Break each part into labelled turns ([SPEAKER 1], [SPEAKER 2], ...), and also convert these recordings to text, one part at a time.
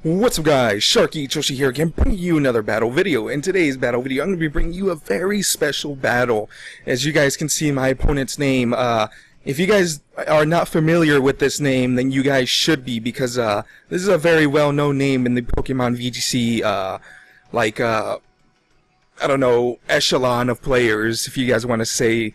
[SPEAKER 1] What's up guys, sharkeatyoshi here again, bringing you another battle video. In today's battle video, I'm going to be bringing you a very special battle. As you guys can see my opponent's name, if you guys are not familiar with this name, then you guys should be, because this is a very well-known name in the Pokemon VGC, I don't know, echelon of players, if you guys want to say.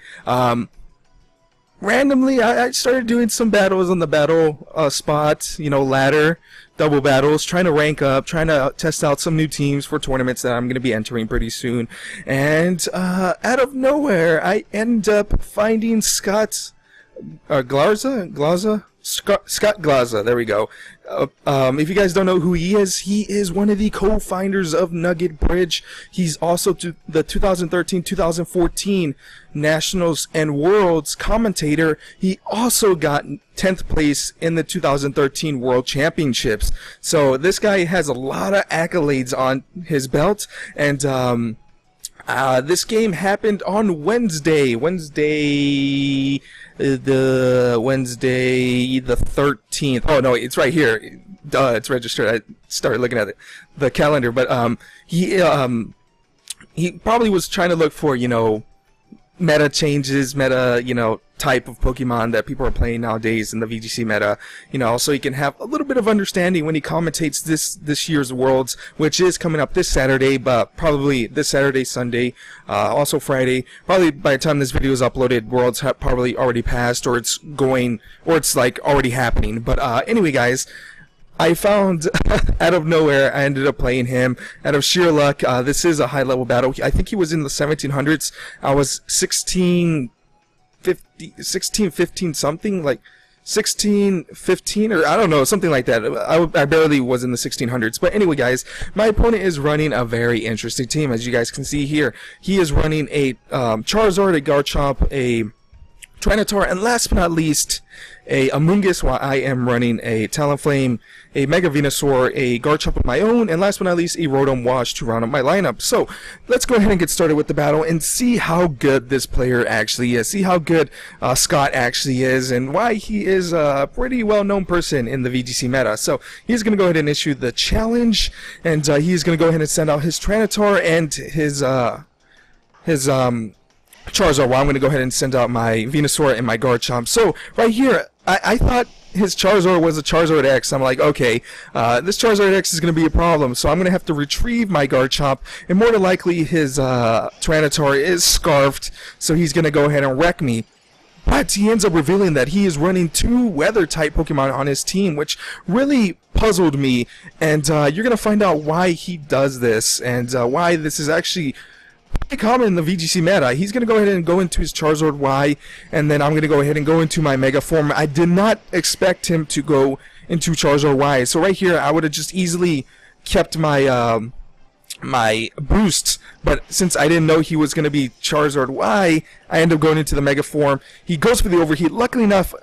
[SPEAKER 1] Randomly, I started doing some battles on the battle spot, ladder, double battles, trying to rank up, trying to test out some new teams for tournaments that I'm going to be entering pretty soon. And out of nowhere, I end up finding Scott Glaza? Scott Glaza, there we go. If you guys don't know who he is one of the co-founders of Nugget Bridge. He's also the 2013-2014 Nationals and Worlds commentator. He also got 10th place in the 2013 World Championships. So this guy has a lot of accolades on his belt, and this game happened on Wednesday the 13th. Oh no, it's right here. Duh, it's registered. I started looking at the calendar, but he probably was trying to look for, meta changes, type of Pokemon that people are playing nowadays in the VGC meta, so he can have a little bit of understanding when he commentates this year's Worlds, which is coming up this Saturday, but probably this Saturday, Sunday, also Friday. Probably by the time this video is uploaded, Worlds have probably already passed, or it's like already happening. But anyway, guys, I found, out of nowhere, I ended up playing him. Out of sheer luck, this is a high-level battle. I think he was in the 1700s. I was 16, 15 something, like 16, 15, or I don't know, something like that. I barely was in the 1600s. But anyway, guys, my opponent is running a very interesting team, as you guys can see here. He is running a Charizard, a Garchomp, a Tyranitar, and last but not least, a Amoonguss, while I am running a Talonflame, a Mega Venusaur, a Garchomp of my own, and last but not least, a Rotom Wash to round up my lineup. So, let's go ahead and get started with the battle and see how good this player actually is. See how good Scott actually is, and why he is a pretty well-known person in the VGC meta. So, he's going to go ahead and issue the challenge, and he's going to go ahead and send out his Tyranitar and his Charizard, while I'm going to go ahead and send out my Venusaur and my Garchomp. So, right here, I thought his Charizard was a Charizard X. I'm like, okay, this Charizard X is going to be a problem, so I'm going to have to retrieve my Garchomp, and more than likely his Tyranitar is scarfed, so he's going to go ahead and wreck me. But he ends up revealing that he is running 2 Weather-type Pokemon on his team, which really puzzled me, and you're going to find out why he does this, and why this is actually pretty common in the VGC meta. He's going to go ahead and go into his Charizard Y, and then I'm going to go ahead and go into my Mega Form. I did not expect him to go into Charizard Y, so right here I would have just easily kept my my boosts, but since I didn't know he was going to be Charizard Y, I end up going into the Mega Form. He goes for the Overheat. Luckily enough,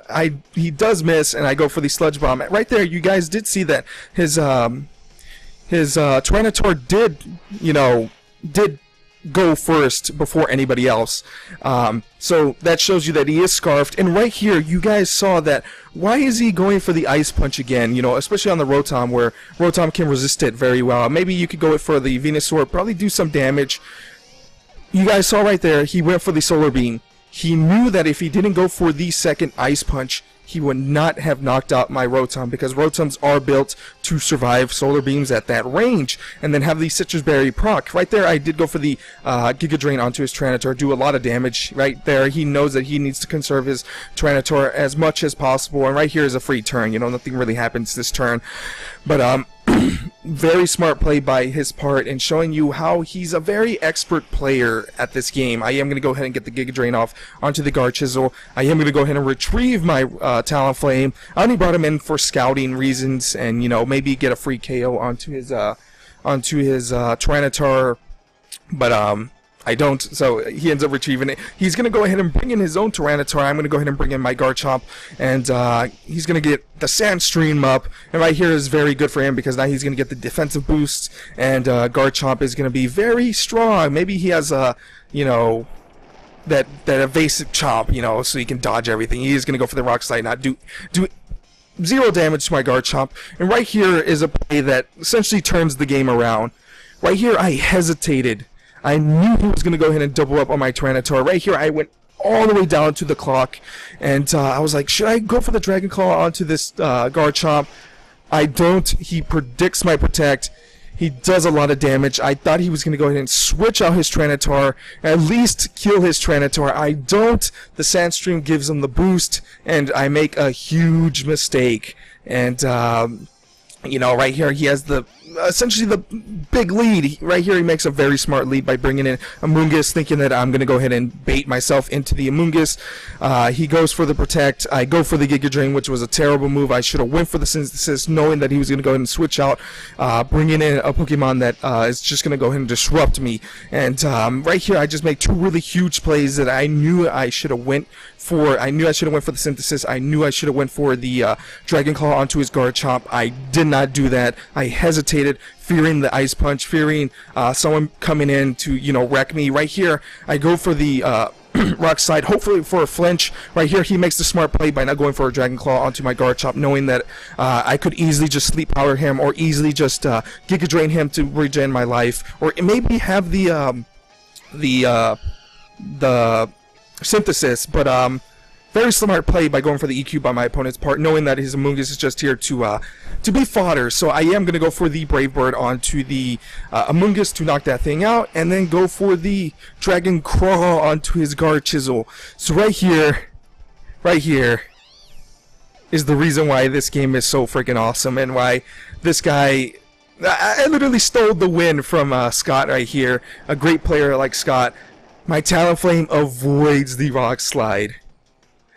[SPEAKER 1] he does miss, and I go for the Sludge Bomb. Right there, you guys did see that his Tyranitar did go first before anybody else. So that shows you that he is scarfed. And right here, you guys saw that. Why is he going for the Ice Punch again? Especially on the Rotom, where Rotom can resist it very well. Maybe you could go for the Venusaur, probably do some damage. You guys saw right there, he went for the Solar Beam. He knew that if he didn't go for the second Ice Punch, he would not have knocked out my Rotom, because Rotoms are built to survive Solar Beams at that range, and then have the Citrus Berry proc. Right there, I did go for the Giga Drain onto his Tyranitar, do a lot of damage. Right there, he knows that he needs to conserve his Tyranitar as much as possible, and right here is a free turn. Nothing really happens this turn. But, very smart play by his part, and showing you how he's a very expert player at this game. I am going to go ahead and get the Giga Drain off onto the Garchisel. I am going to go ahead and retrieve my Talonflame. I only brought him in for scouting reasons, and maybe get a free KO onto his Tyranitar, but I don't, so he ends up retrieving it. He's going to go ahead and bring in his own Tyranitar. I'm going to go ahead and bring in my Garchomp, and he's going to get the Sandstream up, and right here is very good for him, because now he's going to get the defensive boost, and Garchomp is going to be very strong. Maybe he has a, that evasive chop, so he can dodge everything. He is going to go for the Rock Slide, not do zero damage to my Garchomp. And right here is a play that essentially turns the game around. Right here, I hesitated. I knew he was going to go ahead and double up on my Tyranitar. Right here, I went all the way down to the clock, and I was like, should I go for the Dragon Claw onto this Garchomp? I don't. He predicts my Protect. He does a lot of damage. I thought he was going to go ahead and switch out his Tyranitar, at least kill his Tyranitar. I don't. The Sandstream gives him the boost, and I make a huge mistake. And, you know, right here he has the essentially the big lead. Right here he makes a very smart lead by bringing in Amoonguss, thinking that I'm going to go ahead and bait myself into the Amoonguss. He goes for the Protect. I go for the Giga Drain, which was a terrible move. I should have went for the Synthesis, knowing that he was going to go ahead and switch out, bringing in a Pokemon that is just going to go ahead and disrupt me. And right here I just make two really huge plays that I knew I should have went for. I knew I should have went for the Synthesis. I knew I should have went for the Dragon Claw onto his Garchomp. I did not do that. I hesitated, fearing the Ice Punch, fearing someone coming in to, you know, wreck me. Right here, I go for the Rock Slide, hopefully for a flinch. Right here, he makes the smart play by not going for a Dragon Claw onto my Garchomp, knowing that I could easily just Sleep Power him, or easily just Giga Drain him to regen my life, or maybe have the Synthesis. But very smart play by going for the EQ by my opponent's part, knowing that his Amoonguss is just here to be fodder. So I am going to go for the Brave Bird onto the Amoonguss to knock that thing out, and then go for the Dragon Claw onto his Garchisel. So right here is the reason why this game is so freaking awesome, and why this guy, I literally stole the win from Scott right here. A great player like Scott. My Talonflame avoids the Rock Slide.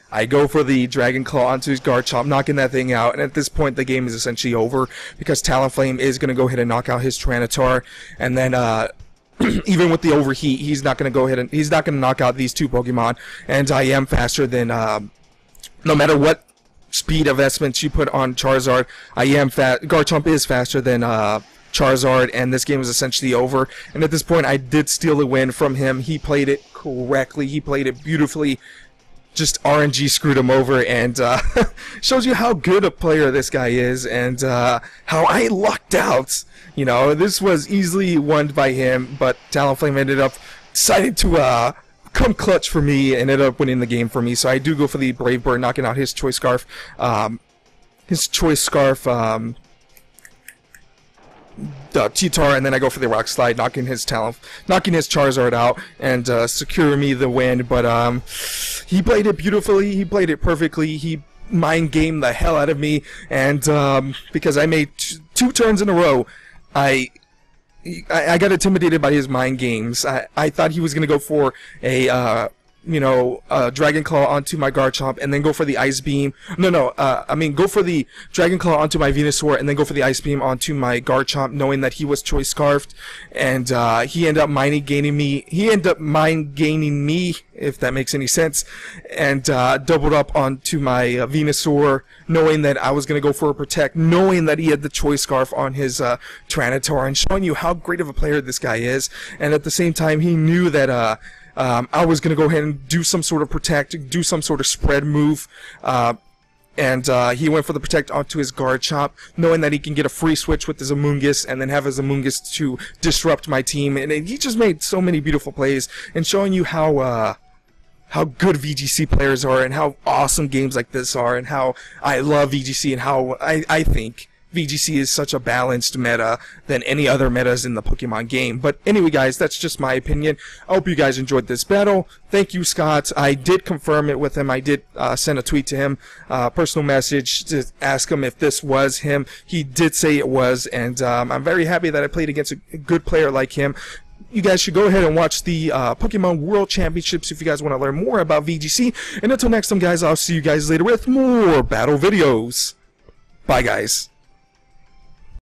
[SPEAKER 1] I go for the Dragon Claw onto his Garchomp, knocking that thing out, and at this point the game is essentially over, because Talonflame is going to go ahead and knock out his Tyranitar, and then even with the overheat, he's not going to go ahead and he's not going to knock out these two Pokemon, and I am faster than no matter what speed investments you put on Charizard, I am Garchomp is faster than Charizard, and this game is essentially over. And at this point, I did steal the win from him. He played it correctly. He played it beautifully. Just RNG screwed him over, and shows you how good a player this guy is, and how I lucked out. You know, this was easily won by him, but Talonflame ended up deciding to come clutch for me, and ended up winning the game for me. So I do go for the Brave Bird, knocking out his Choice Scarf. T-Tar, and then I go for the Rock Slide, knocking his Charizard out, and securing me the win. But he played it beautifully, he played it perfectly, he mind gamed the hell out of me, and because I made two turns in a row, I got intimidated by his mind games. I thought he was gonna go for a Dragon Claw onto my Garchomp, and then go for the Ice Beam. Go for the Dragon Claw onto my Venusaur, and then go for the Ice Beam onto my Garchomp, knowing that he was Choice Scarfed, and he ended up mind gaining me. If that makes any sense, and doubled up onto my Venusaur, knowing that I was going to go for a Protect, knowing that he had the Choice Scarf on his Tyranitar, and showing you how great of a player this guy is. And at the same time, he knew that I was going to go ahead and do some sort of Protect, do some sort of spread move, and he went for the Protect onto his Garchomp, knowing that he can get a free switch with his Amoonguss, and then have his Amoonguss to disrupt my team. And he just made so many beautiful plays, and showing you how good VGC players are, and how awesome games like this are, and how I love VGC, and how I think VGC is such a balanced meta than any other metas in the Pokemon game. But anyway, guys, that's just my opinion. I hope you guys enjoyed this battle. Thank you, Scott. I did confirm it with him. I did send a tweet to him, personal message, to ask him if this was him. He did say it was, and I'm very happy that I played against a good player like him. You guys should go ahead and watch the Pokemon World Championships if you guys want to learn more about VGC. And until next time, guys, I'll see you guys later with more battle videos. Bye, guys.